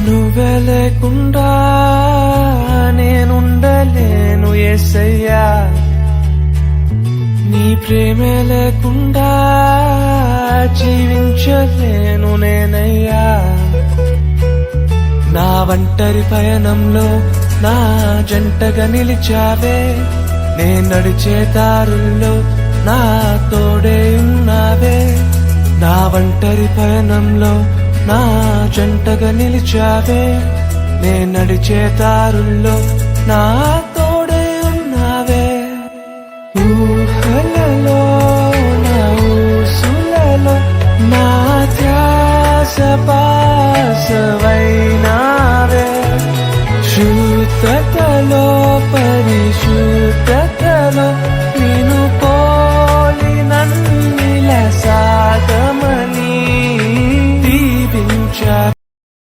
నువ్వే లేకుండా నేనుండలేను యేసయ్యా, నీ ప్రేమే లేకుండా జీవించలేను నేనయ్యా. నా ఒంటరి పయనంలో నా జంటగా నిలిచావే, నే నడిచే దారుల్లో నా తోడే ఉన్నావే. నా ఒంటరి పయనంలో నా జంటగా నిలిచావే, నే నడిచే దారుల్లో నా తోడే ఉన్నావే. ఊహలలో నా ఊసులలో నా ధ్యాస పాస